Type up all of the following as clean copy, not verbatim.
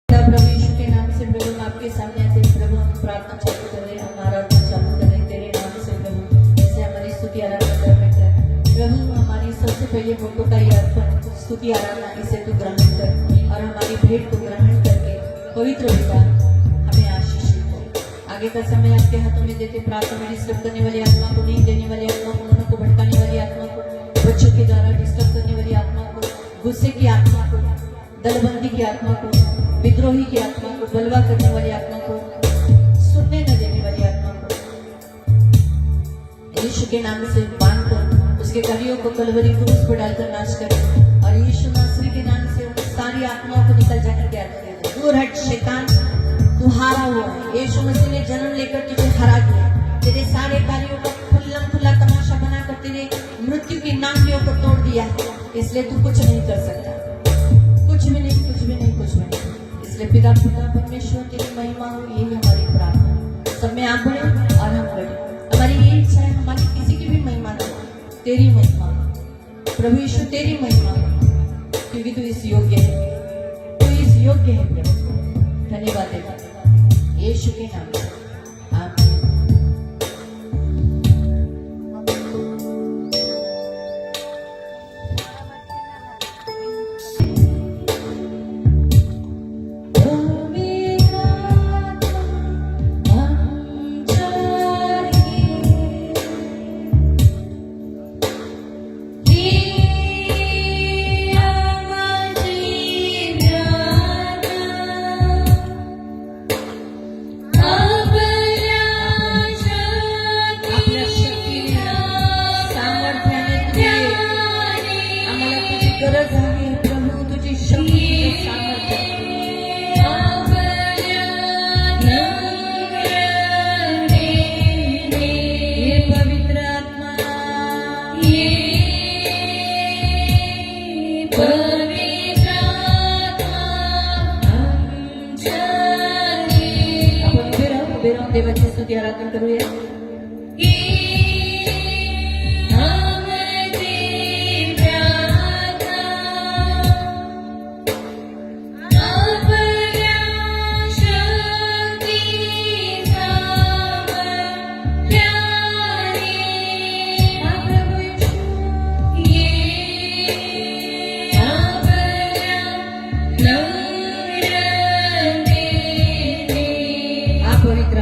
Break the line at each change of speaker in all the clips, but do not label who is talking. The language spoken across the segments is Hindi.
प्रभु यीशु के नाम से प्रभु हम आपके सामने आते हैं प्रभु, हम प्रार्थना चालू कर रहे हैं, हम आराधना चालू कर रहे हैं तेरे नाम से प्रभु। जैसे हमारी स्तुति आराधना कर रहे हैं प्रभु, हमारी सबसे पहले फोटो का ये अर्पण स्तुति आराधना इसे तू ग्रहण कर और हमारी भेंट को ग्रहण करके पवित्र पिता हमें आशीषित हो। आगे का समय आपके हाथों में देते, प्रार्थना में डिस्टर्ब करने वाली आत्मा को, नींद देने वाली आत्मा को, मनों को भटकाने वाली आत्मा को, बच्चों के द्वारा डिस्टर्ब करने वाली आत्मा को, गुस्से की आत्मा को, दलबंदी की आत्मा को, विद्रोही की आत्मा को, बलवा करने वाली आत्मा को, सुनने न देने वाली आत्मा को यीशु के नाम से बांध कर उसके कलियों को कलवरी क्रूस पर डालकर नाश कर और यीशु नासरी के नाम से उन सारी आत्माओं को निकल जाकर के दूर हट शैतान, तू हारा हुआ है। यीशु मसीह ने जन्म लेकर तुझे हरा दिया, तेरे सारे कार्यों का खुल्लम खुल्ला तमाशा बनाकर तेरे मृत्यु की नांगियों को तोड़ दिया है, इसलिए तू कुछ नहीं कर सकता, कुछ भी नहीं, कुछ भी नहीं, कुछ भी नहीं। इसलिए पिता परमेश्वर तेरी महिमा हो, यही हमारी प्रार्थना। सब में आप बढ़े और हम बढ़े, हमारी ये इच्छा है हमारी किसी की भी महिमा ना हो, तेरी महिमा प्रभु यीशु, तेरी महिमा, क्योंकि तू इस योग्य है, तू इस योग्य है प्रभु। धन्यवाद देता यीशु के नाम में, आमीन। गरज आहे प्रभू तुझी शक्ती सामर्थ्य, ये पवित्र आत्मा, ये पवित्र आत्मा, आपण उभे राहून देवाची स्तुती आराधना करूया। पवित्र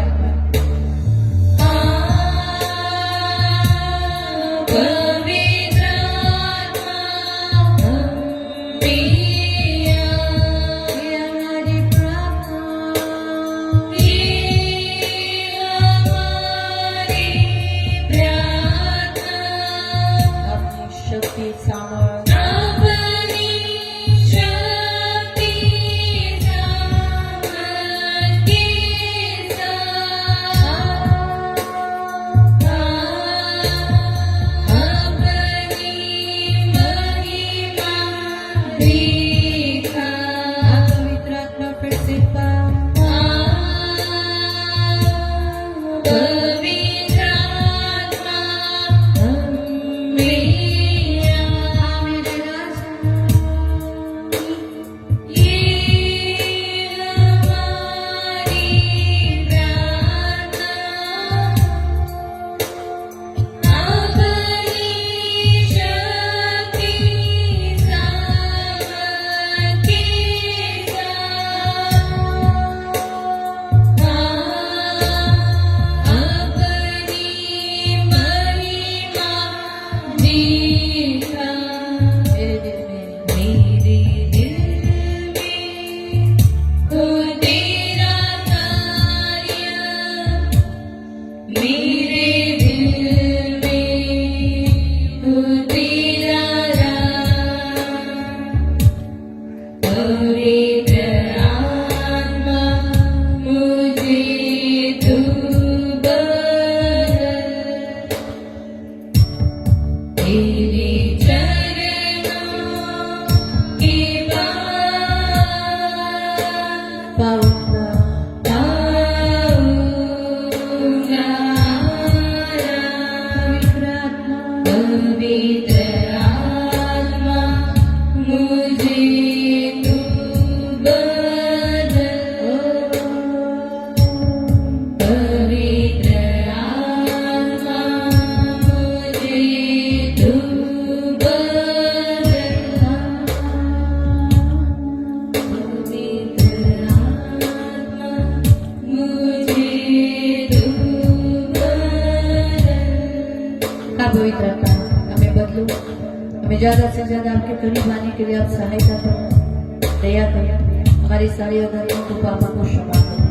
हमें ज्यादा से ज्यादा आपके करीब आने के लिए आप सहायता करें, दया करें, हमारी सारी अधर्मों को पापों को क्षमा करें,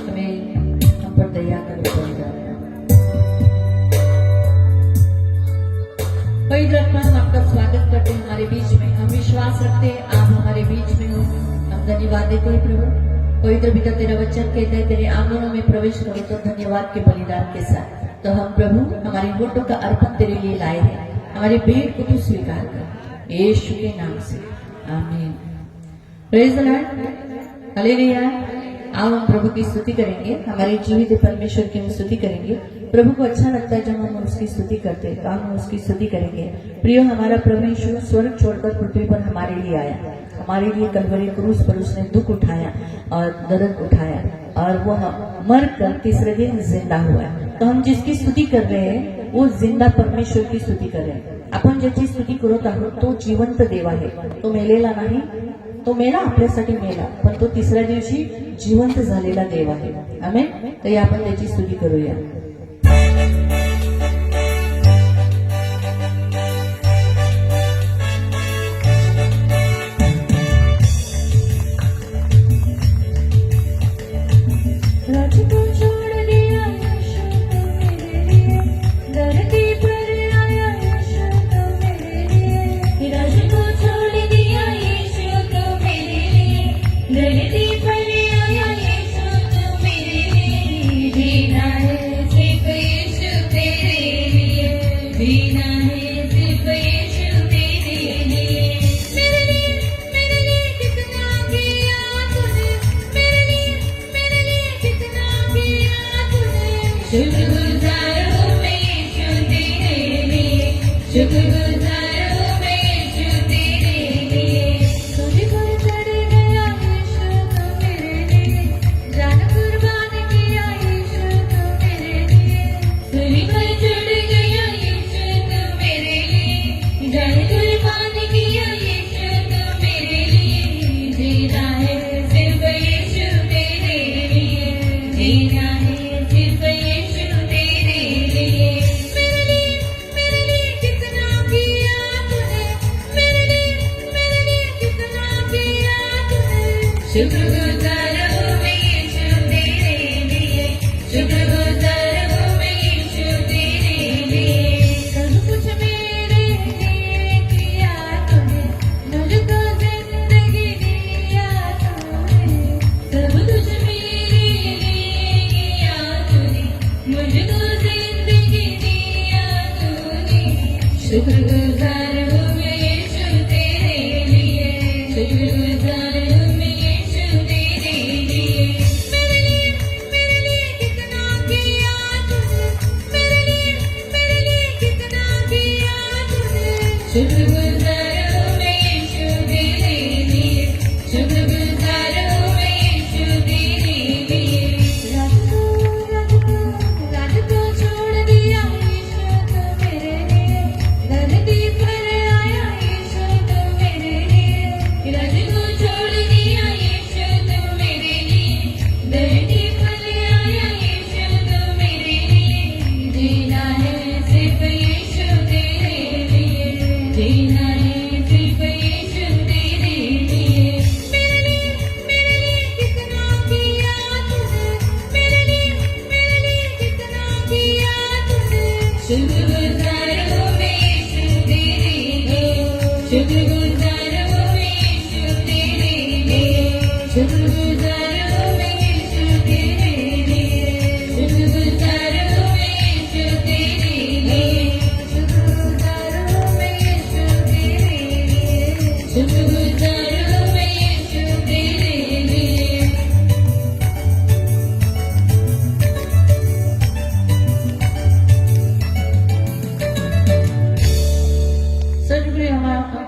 हमें हम पर दया करें। पवित्र आत्मा, हम आपका स्वागत करते हैं हमारे बीच में। हम विश्वास रखते हैं आप हमारे बीच में हो। हम धन्यवाद देते हैं प्रभु। पवित्र पिता, तेरा वचन कहता है तेरे आंगनों में प्रवेश करो तो धन्यवाद के बलिदान के साथ। तो हम प्रभु हमारी वोटों का अर्पण तेरे लिए लाए हैं, हमारे भेंट को तू स्वीकार कर, यीशु के नाम से, आमीन। Praise the Lord, hallelujah. आओ हम प्रभु की स्तुति करेंगे, हमारे जीवित परमेश्वर की हम स्तुति करेंगे। प्रभु को अच्छा लगता है जब हम उसकी स्तुति करते हैं, तो हम उसकी स्तुति करेंगे। प्रियो, हमारा परमेश्वर स्वर्ग छोड़कर पृथ्वी पर हमारे लिए आया, हमारे लिए कलवरी क्रूस पर उसने दुख उठाया और दर्द उठाया, और वो मर कर तीसरे दिन जिंदा हुआ। तो हम जिसकी स्तुति कर रहे हैं वो जिंदा परमेश्वर की स्तुति कर रहे हैं। आपण ज्याची स्तुती करत आहोत तो जिवंत देव आहे, तो मेलेला नाही, तो मेला आपल्यासाठी मेला, पण तो तिसऱ्या दिवशी जिवंत झालेला देव आहे। आमेन। तर या आपण त्याची स्तुती करूया।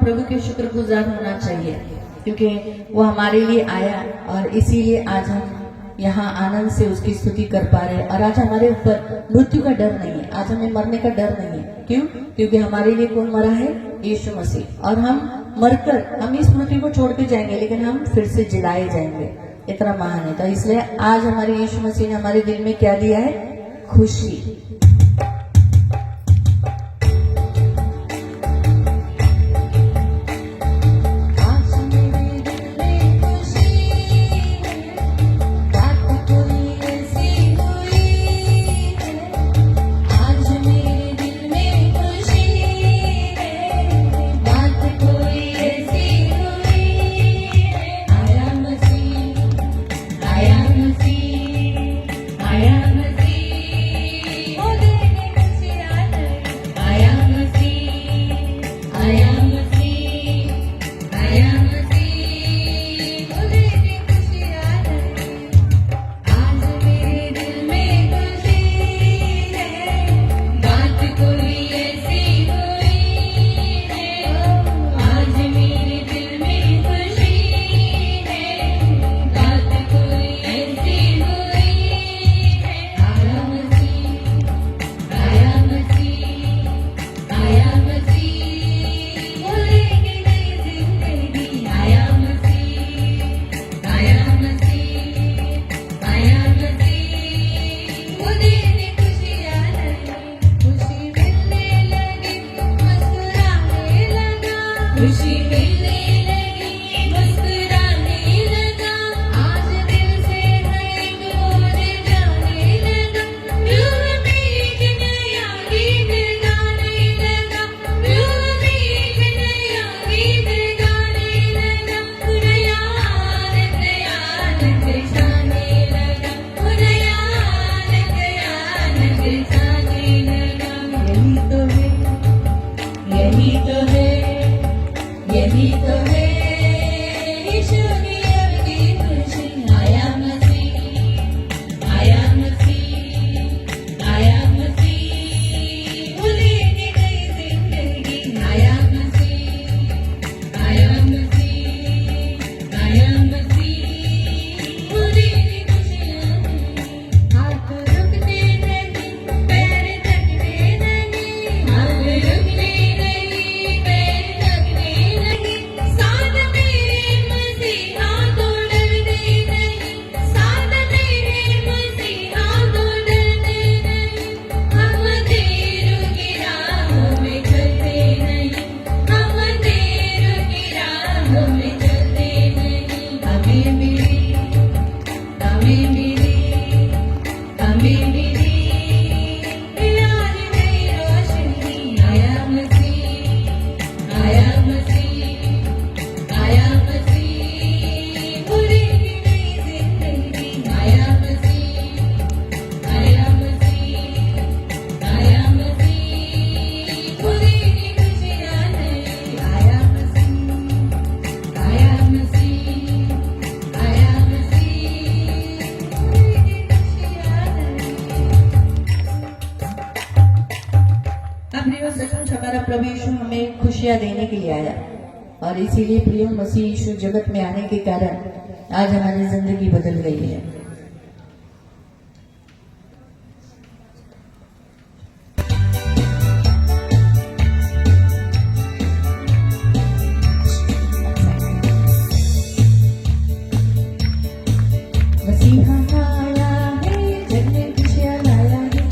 प्रभु के शुक्रगुजार होना चाहिए, क्योंकि वो हमारे लिए आया और इसीलिए आज हम यहाँ आनंद से उसकी स्तुति कर पा रहे हैं। और आज हमारे ऊपर मृत्यु का डर नहीं है, आज हमें मरने का डर नहीं है। क्यों? क्योंकि हमारे लिए कौन मरा है? यीशु मसीह। और हम मरकर हम इस पृथ्वी को छोड़ के जाएंगे, लेकिन हम फिर से जिलाए जाएंगे। इतना महान है। तो इसलिए आज हमारे यीशु मसीह ने हमारे दिल में क्या दिया है? खुशी। हमारा प्रभु यीशु हमें खुशियां देने के लिए आया, और इसीलिए प्रिय मसीह यीशु जगत में आने के कारण आज हमारी जिंदगी बदल गई है। मसीहा आया है, जग में खुशियां लाया है,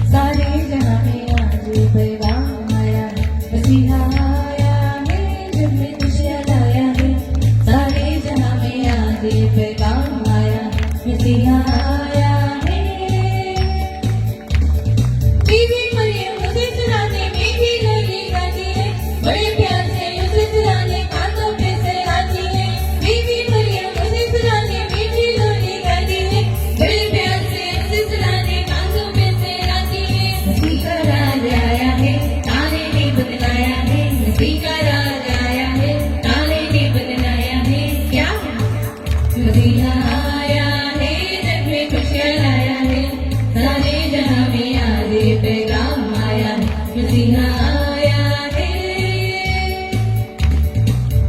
सारे जहां में आज पैगाम आया है। मसीहा आया है, जग में खुशियां लाया है, सारे जहां में आज पैगाम आया है। मसीहा आया है। बीवी मरियम उसे चुराने मीठी लोरी गाती है, बड़े प्यार से उसे चुराने कांधों पे से आती है। बीवी मरियम उसे चुराने मीठी लोरी गाती है, बड़े प्यार से उसे चुराने कांधों पे से आती है। मसीह का राज आया है, तारे ने बदलाया है। मसीह का राज आया है, तारे ने बदलाया है। क्या मसीहा आया है, जग में खुशियां लाया है, सारे जहां में आज पैगाम आया है। मसीहा आया है।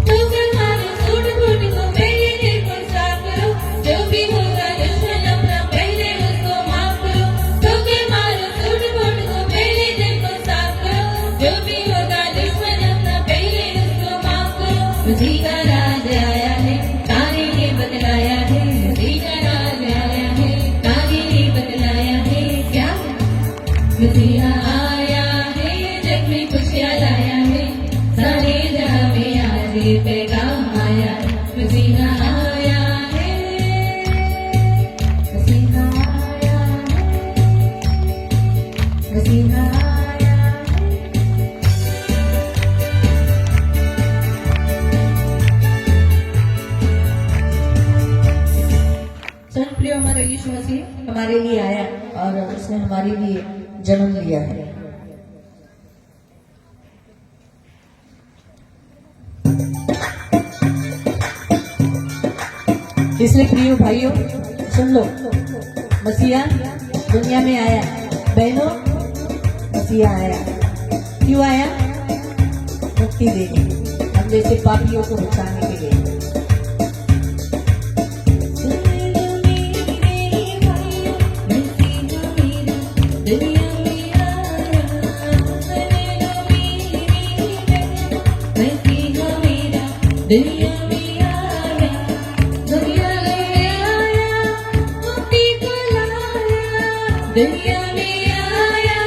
ठोकर मारो सूट बूट को, पहले दिल को साफ करो, जो भी होगा दुश्मन अपना पहले उसको माफ करो। ठोकर मारो सूट बूट को, पहले दिल को साफ करो, जो भी होगा दुश्मन अपना पहले उसको माफ करो। मसीह का राज आया है, तारे ने बदलाया है। मसीह का राज आया है, तारे ने बदलाया है। क्या मसीहा आया है, जग में खुशियां लाया है, सारे जहां में आज पैगाम आया है। मसीहा आया है, मसीहा आया है, मसीहा आया है। सन प्रिय हमारा यीशु मसीह हमारे लिए आया और उसने हमारे लिए जन्म लिया है। इसलिए प्रिय भाइयों सुन लो, मसीहा दुनिया में आया। बहनों, मसीहा आया। क्यों आया? मुक्ति देने, हम जैसे पापियों को बचाने के लिए। दुनिया में आया, दुनिया में आया, मुक्ति को लाया। दुनिया में आया,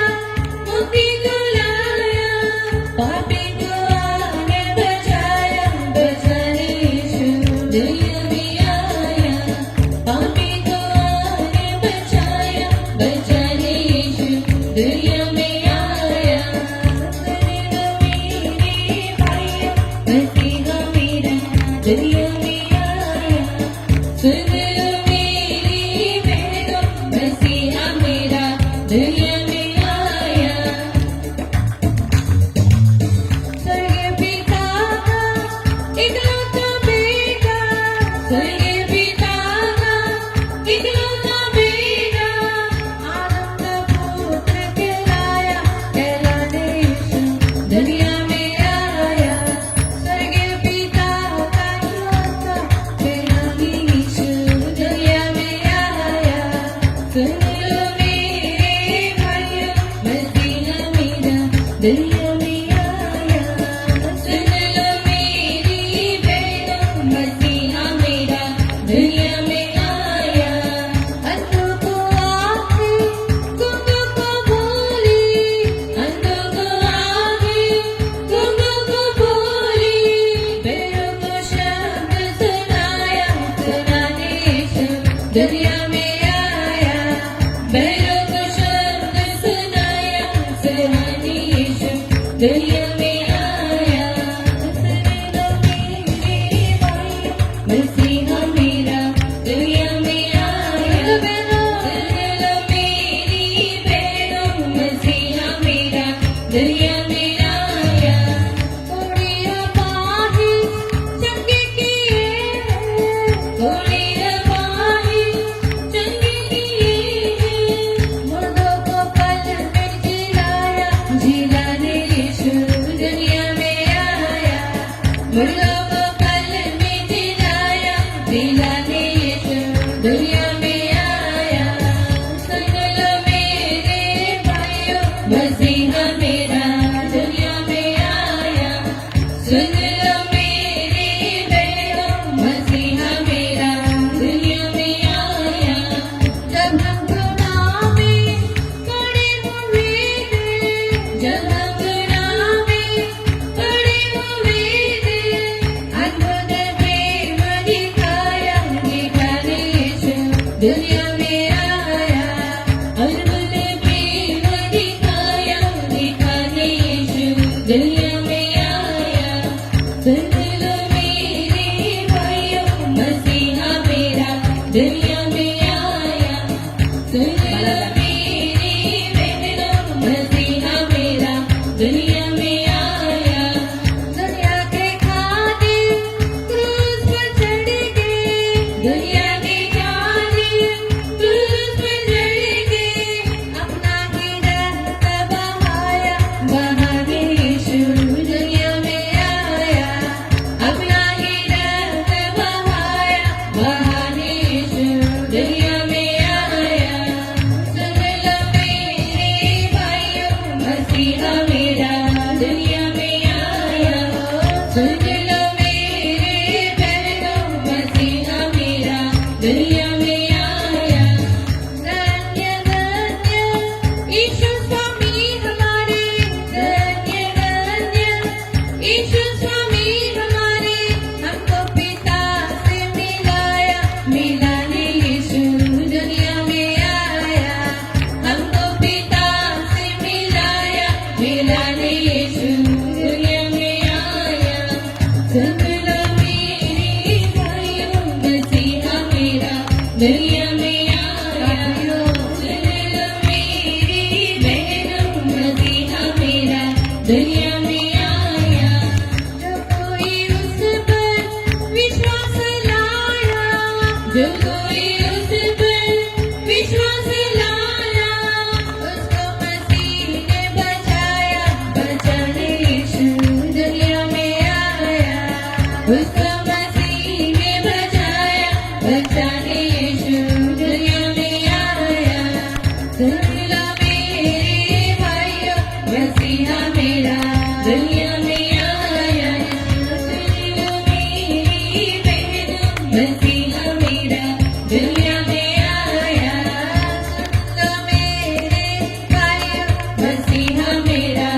मुक्ति को लाया, पापी को आगे बचाया, बचाने यीशु। दुनिया में आया, पापी को आगे बचाया, बचाने यीशु। दुनिया में आया, मेरे भाइयों, मसीहा दुनिया में आया। सुन लो मेरी बहनों, मसीहा मेरा दुनिया में आया। स्वर्ग पिता का इकलौता बेटा, स्वर्ग पिता का इकलौता बेटा, आनंद पुत्र कहलाया, कहलाने यीशु दुनिया में आया। स्वर्ग पिता का इकलौता कहलाने यीशु दुनिया में आया। सुन लो मेरे भाइयों, मसीहा मेरा दुनिया में आया। सुन लो मेरी बहनों, मसीहा मेरा दुनिया में आया। अंधों को आंखें, गूंगों को बोली, अंधों को आंखें, गूंगों को बोली, बहरों को शब्द सुनाया, सुनाने यीशु दुनिया में आया। बहरों को शब्द सुनाया, सुनाने यीशु दुनिया में आया। सुन लो मेरे भाइयों, मसीहा मेरा दुनिया में आया। सुन लो मेरी बहनों, मसीहा मेरा दुनिया में आया। थोड़ी अपाही चमके किए, थोड़ी अपाही
दुनिया में आया सुन लो मेरी बहनों मसीहा मेरा दुनिया में आया दुनिया के खातिर क्रूस पर चढ़ के दुनिया के खातिर क्रूस पर चढ़ के अपना ही रक्त बहाया बहाने यीशु दुनिया में आया अपना ही रक्त बहाया बहाने यीशु दुनिया में आया सुन लो मेरे भाइयों मसीहा मेरा दुनिया में आया सुन लो मेरे बहनों मसीहा मेरा दुनिया में आया धन्य धन्य यीशु स्वामी हमारे धन्य धन्य यीशु स्वामी हमारे हमको पिता से मिलाया मिलाने यीशु दुनिया में आया हमको पिता से मिलाया मिलाने यीशु दुनिया में आया सुन लो मेरे भाइयों मसीहा मेरा दुनिया में आया सुन लो मेरी बहनों मसीहा मेरा दुनिया में आया जो कोई उस पर विश्वास लाया जो कोई उस पर विश्वास लाया उसको मसीह ने बचाया बचाने यीशु दुनिया में आया उसको मसीह ने बचाया बचाने यीशु दुनिया में आया सुन लो मेरे भाइयों मसीहा मेरा दुनिया में आया सुन लो मेरी बहनों मसीहा मेरा दुनिया में आया सुन लो मेरे भाइयों मसीहा मेरा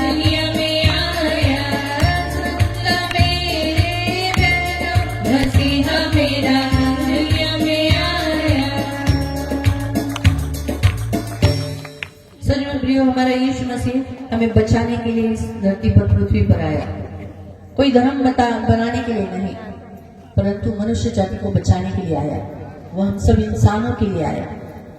दुनिया में आया सुन लो मेरे बहनों मसीहा मेरा दुनिया में आया
सच में प्रियो हमारा यीशु मसीह हमें बचाने के लिए इस धरती पर पृथ्वी पर आया कोई धर्म बनाने के लिए नहीं परंतु मनुष्य जाति को बचाने के लिए आया वो हम सब इंसानों के लिए आया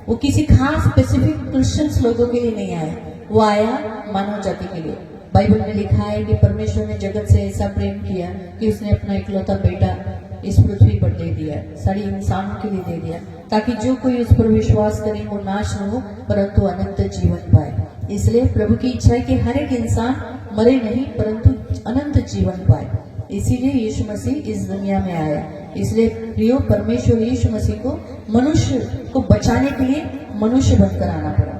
वो किसी खास स्पेसिफिक क्रिश्चियंस लोगों के लिए नहीं आया वो आया मानव जाति के लिए बाइबल में लिखा है कि परमेश्वर ने जगत से ऐसा प्रेम किया कि उसने अपना इकलौता बेटा इस पृथ्वी पर दे दिया सारी इंसानों के लिए दे दिया ताकि जो कोई उस पर विश्वास करे वो नाश न हो परंतु अनंत जीवन पाए इसलिए प्रभु की इच्छा है कि हर एक इंसान मरे नहीं परंतु अनंत जीवन पाए इसीलिए यीशु मसीह इस दुनिया में आया इसलिए प्रियो परमेश्वर यीशु मसीह को मनुष्य को बचाने के लिए मनुष्य बनकर आना पड़ा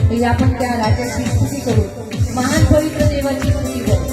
म्हणजे आपण त्या राजाची स्तुती करू, महान पवित्र देवाची स्तुती करू.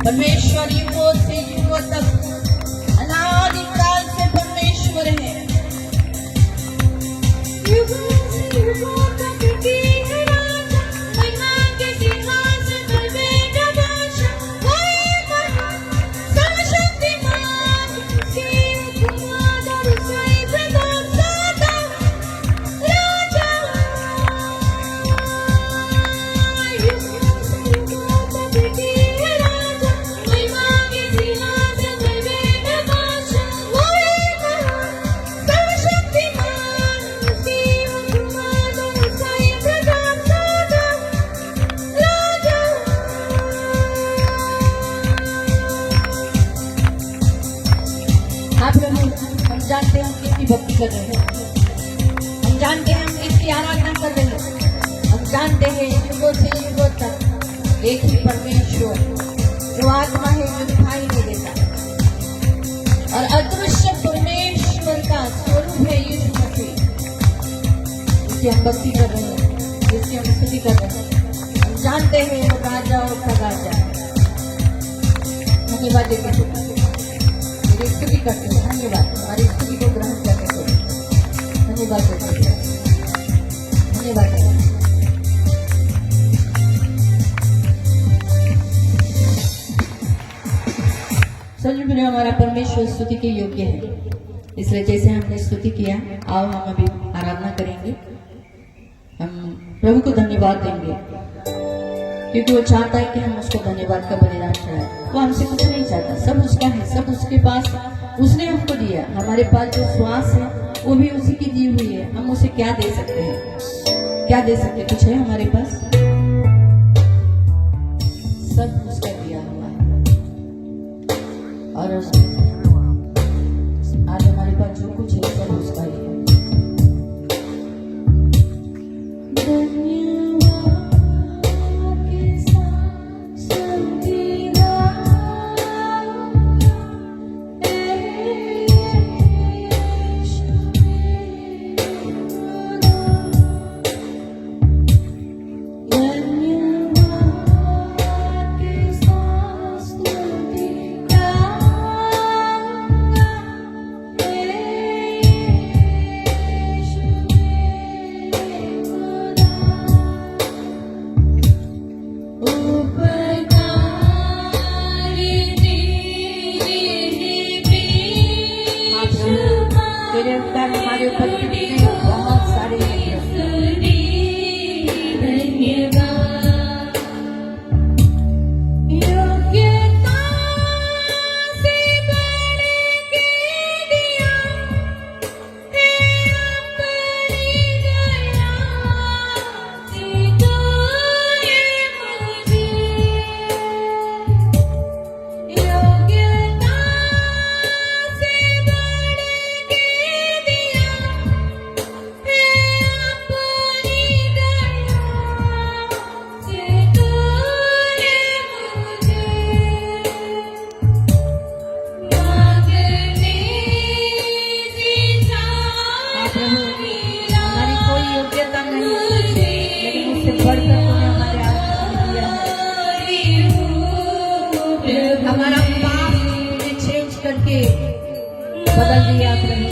परमेश्वर युगों से युगों तक अनादिकाल से परमेश्वर है. युगों से युगों तक की है राजा, महिमा के सिंहासन पर बैठा बादशाह. वही महान सर्वशक्तिमान, उसकी हुकूमत और उसका ही प्रताप सदा. राजा युगों से युगों तक की है राजा, महिमा के सिंहासन पर बैठा बादशाह. वही महान सर्वशक्तिमान, उसकी हुकूमत और जानते हैं हम इसकी आराधना कर रहे हैं, हम जानते हैं युगों से युगों तक एक ही परमेश्वर जो आत्मा है, जो दिखाई नहीं देता और अदृश्य परमेश्वर का स्वरूप है यीशु मसीह, जिसकी हम भक्ति कर रहे हैं, जिसकी हम स्तुति कर रहे हैं। हम जानते हैं वो राजाओं का राजा है। धन्यवाद देते हैं, मेरी स्तुति करते हैं। धन्यवाद, हमारी स्तुति को ग्रहण करने के लिए धन्यवाद देते हैं, धन्यवाद देते हैं। सच में हमारा परमेश्वर स्तुति के योग्य है, इसलिए जैसे हमने स्तुति किया, आओ हम अभी आराधना करेंगे। हम प्रभु को धन्यवाद देंगे क्योंकि वो चाहता है कि हम उसको धन्यवाद का बलिदान चढ़ाएं। वो हमसे कुछ नहीं चाहता, सब उसका है, सब उसके पास, उसने हमको दिया। हमारे पास जो श्वास है वो भी उसी की दी हुई है। हम उसे क्या दे सकते हैं? क्या दे सकते? कुछ है हमारे पास? सब उसका दिया हुआ है। और आज हमारे पास जो कुछ है सब उसका ही है। हमारे ऊपर कितने बहुत सारे हमारा पाप चेंज करके बदल दिया प्रभु।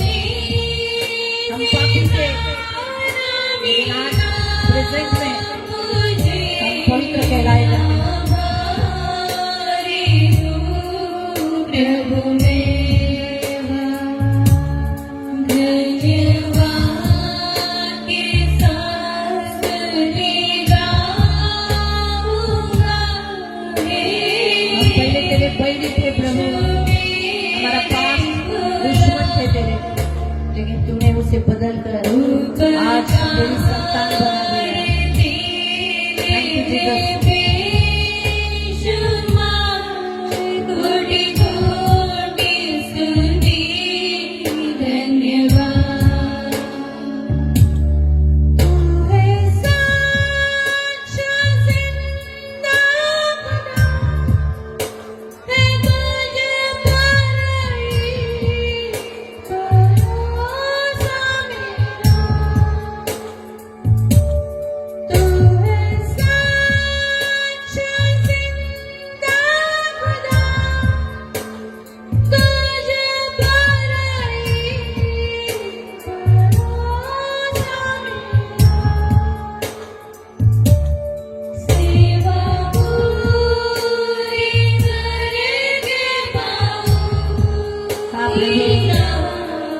हम पापी से प्रेजेंट में हम पवित्र कहलाए जाते हैं। पहले थे प्रभु, हमारा पास दुश्मन थे तेरे, लेकिन तूने उसे बदल कर आज तेरी संतान बना दिया। Thank you Jesus.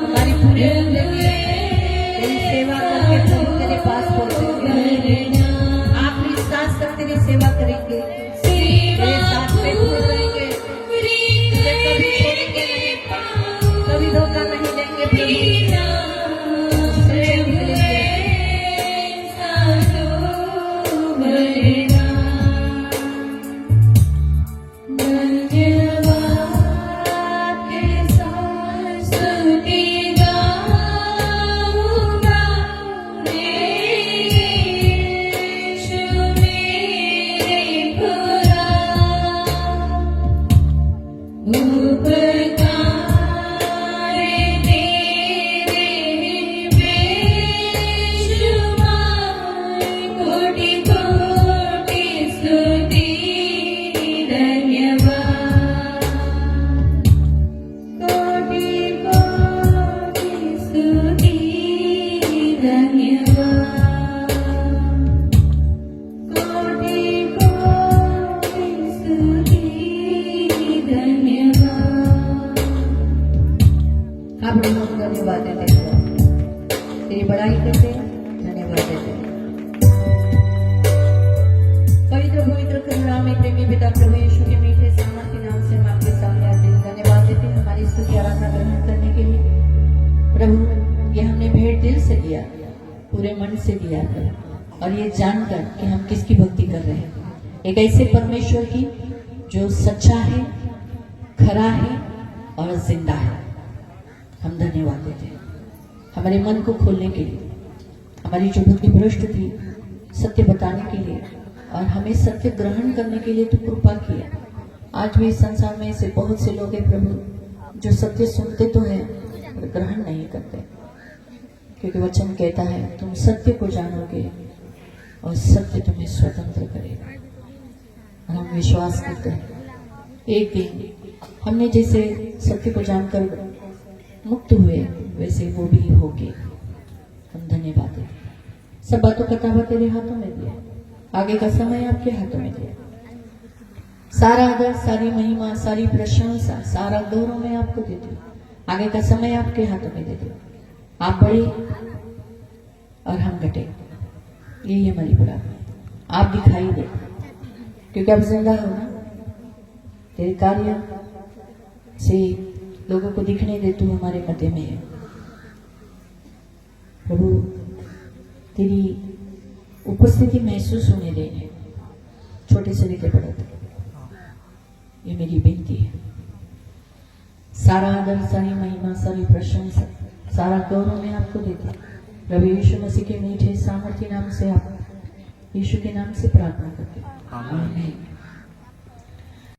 हमारी पूरी जिंदगी तेरी सेवा करके प्रभु तेरे पास पहुंचेंगे। आखिरी सांस तक तेरी सेवा करेंगे, तेरे साथ में रहेंगे, तुझे कभी छोड़ेंगे नहीं, कभी धोखा नहीं देंगे प्रभु।
धन्यवाद कोटि कोटि स्तुति धन्यवाद।
आप लोगों को धन्यवाद देते हैं, तेरी बड़ाई करते हैं, धन्यवाद देते हैं। पवित्र पवित्र करुणा में प्रेमी पिता प्रभु यीशु के मीठे सामर्थ्य नाम से हम आपके सामने आते हैं, धन्यवाद देते हैं हमारी स्तुति आराधना ग्रहण करने के लिए। प्रभु ये हमने भेंट दिल से दिया, पूरे मन से दिया है, और ये जानकर कि हम किसकी भक्ति कर रहे हैं, एक ऐसे परमेश्वर की जो सच्चा है, खरा है और जिंदा है। हम धन्यवाद देते हैं हमारे मन को खोलने के लिए, हमारी जो बुद्धि भ्रष्ट थी सत्य बताने के लिए और हमें सत्य ग्रहण करने के लिए तो कृपा किया। आज भी इस संसार में ऐसे बहुत से लोग हैं प्रभु जो सत्य सुनते तो हैं पर ग्रहण नहीं करते, क्योंकि वचन कहता है तुम सत्य को जानोगे और सत्य तुम्हें स्वतंत्र करेगा। और हम विश्वास करते हैं एक दिन हमने जैसे सत्य को जानकर मुक्त हुए वैसे वो भी होगी। हम धन्यवाद दें। सब बातों का ताबा तेरे हाथों में दिया, आगे का समय आपके हाथों में दिया। सारा आदर, सारी महिमा, सारी प्रशंसा, सारा गौरव मैं आपको देती हूँ। आगे का समय आपके हाथों में देती हूँ। आप बढ़े और हम घटे, यही हमारी बुराई। आप दिखाई दे, क्योंकि आप जिंदा हो ना, तेरे कार्य से लोगों को दिखने दे, तू हमारे मध्य में है प्रभु। तेरी उपस्थिति महसूस होने देने, छोटे से लेकर बड़े तक, ये मेरी बेनती है। सारा आदर, सारी महिमा, सारी प्रशंसा, सारा गौरव मैं आपको देती हूँ प्रभु यीशु मसीह के मीठे सामर्थ्य नाम से। आप यीशु के नाम से प्रार्थना करते हैं, आमीन।